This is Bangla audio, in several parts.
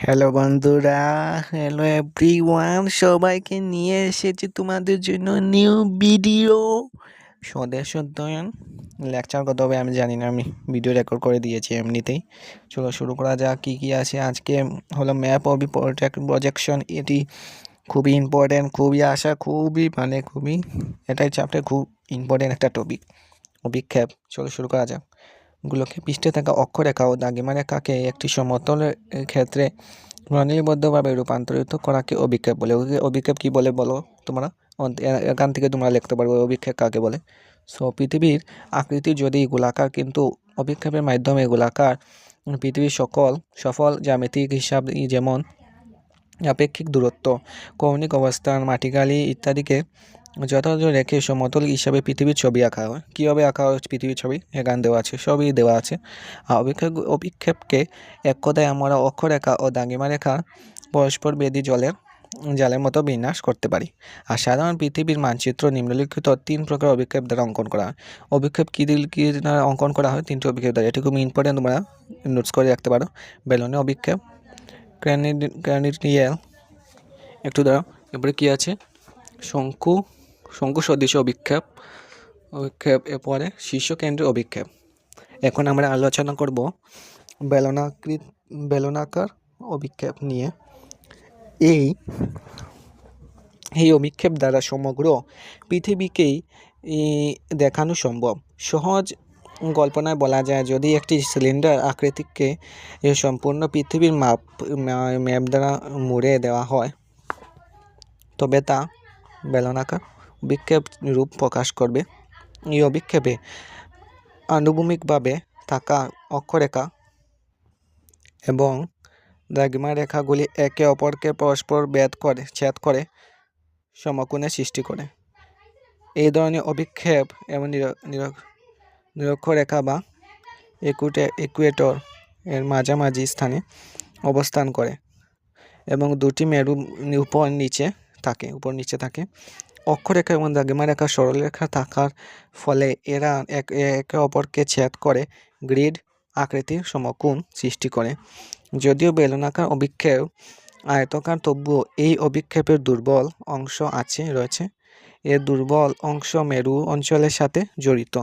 হ্যালো বন্ধুরা, হ্যালো এভরিওয়ান, সবাইকে নিয়ে এসেছি তোমাদের জন্য নিউ ভিডিও। স্বদেশ উদ্যান লেকচার কত হবে আমি জানি না, আমি ভিডিও রেকর্ড করে দিয়েছি এমনিতেই। চলো শুরু করা যাক। কী কী আছে আজকে হলো ম্যাপ অফ প্রজেকশন। এটি খুবই ইম্পর্টেন্ট, খুবই এটাই চ্যাপ্টার, খুব ইম্পর্টেন্ট একটা টপিক, অভিক্ষেপ। চলো শুরু করা যাক। গুলোকে পৃষ্ঠে থাকা অক্ষরেখা ও দাগিমা রেখাকে একটি সমতল ক্ষেত্রে প্রণালীবদ্ধভাবে রূপান্তরিত করাকে অভিক্ষেপ বলে। অভিক্ষেপ কি বলে বলো তোমরা? এখান থেকে তোমরা লিখতে পারবে অভিক্ষেপ কাকে বলে। পৃথিবীর আকৃতি যদি গোলাকার, কিন্তু অভিক্ষেপের মাধ্যমে গোলাকার পৃথিবীর সফল জ্যামিতিক হিসাব, যেমন আপেক্ষিক দূরত্ব, কৌণিক অবস্থান, মাটিকালি ইত্যাদিকে যথাযথ রেখে সমতল হিসাবে পৃথিবীর ছবি আঁকা হয়। কীভাবে আঁকা হয় পৃথিবীর ছবি? এখান দেওয়া আছে, সবই দেওয়া আছে। আর অভিক্ষেপকে এক কথায় আমরা অক্ষরেখা ও দাগিমা রেখা পরস্পর বেদি জালের মতো বিন্যাস করতে পারি। আর সাধারণ পৃথিবীর মানচিত্র নিম্নলিখিত 3 প্রকার অভিক্ষেপ দ্বারা অঙ্কন করা হয়। অভিক্ষেপ কী দ্বারা অঙ্কন করা হয়? 3টি অভিক্ষেপ দ্বারা। এটি খুব ইম্পর্টেন্ট, তোমরা নোটস করে রাখতে পারো। বেলুনি অভিক্ষেপ, গ্র্যানিডিয়াল, একটু দাঁড়াও। এরপরে কী আছে? শঙ্কু সদৃশ অভিক্ষেপ, এরপরে শীর্ষকেন্দ্রের অভিক্ষেপ। এখন আমরা আলোচনা করব বেলনাকার অভিক্ষেপ নিয়ে। এই অভিক্ষেপ দ্বারা সমগ্র পৃথিবীকেই দেখানো সম্ভব। সহজ কল্পনায় বলা যায়, যদি একটি সিলিন্ডার আকৃতিকে সম্পূর্ণ পৃথিবীর ম্যাপ দ্বারা মুড়ে দেওয়া হয়, তবে তা বেলনাকার অভিক্ষেপ রূপ প্রকাশ করবে। এই অভিক্ষেপে আনুভূমিকভাবে থাকা অক্ষরেখা এবং দাগিমা রেখাগুলি একে অপরকে পরস্পর ছেদ করে সমকোণের সৃষ্টি করে। এই ধরনের অভিক্ষেপ এবং নিরক্ষরেখা বা ইকুয়েটর এর মাঝামাঝি স্থানে অবস্থান করে এবং দুটি মেরু উপর নিচে থাকে। অক্ষরেখা এবং দাগিমা রেখা সরলরেখা থাকার ফলে এরা একে অপরকে ছেদ করে গ্রিড আকৃতির সমকোণ সৃষ্টি করে। যদিও বেলনাকার অভিক্ষেপ আয়তাকার, তবুও এই অভিক্ষেপের দুর্বল অংশ রয়েছে। এর দুর্বল অংশ মেরু অঞ্চলের সাথে জড়িত,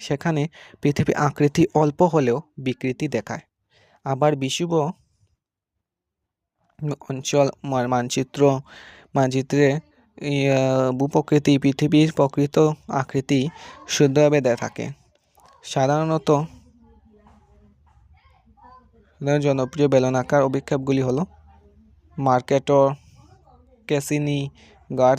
সেখানে পৃথিবী আকৃতি অল্প হলেও বিকৃতি দেখায়। আবার বিষুব অঞ্চল মানচিত্রে ভূপ্রকৃতি পৃথিবীর প্রকৃত আকৃতি শুদ্ধভাবে থাকে। সাধারণত জনপ্রিয় বেলনাকার অভিক্ষেপগুলি হলো মার্কেটর, ক্যাসিনি, গার্ড